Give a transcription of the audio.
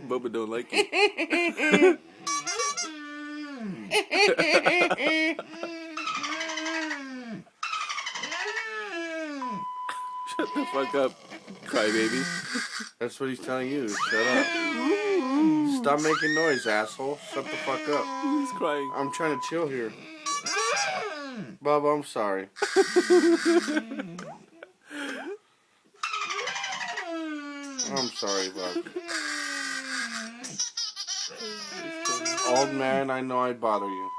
Bubba don't like it. Shut the fuck up, crybaby. That's what he's telling you. Shut up. Stop making noise, asshole. Shut the fuck up. He's crying. I'm trying to chill here. Bubba, I'm sorry. I'm sorry, Bub. Old man, I know I bother you.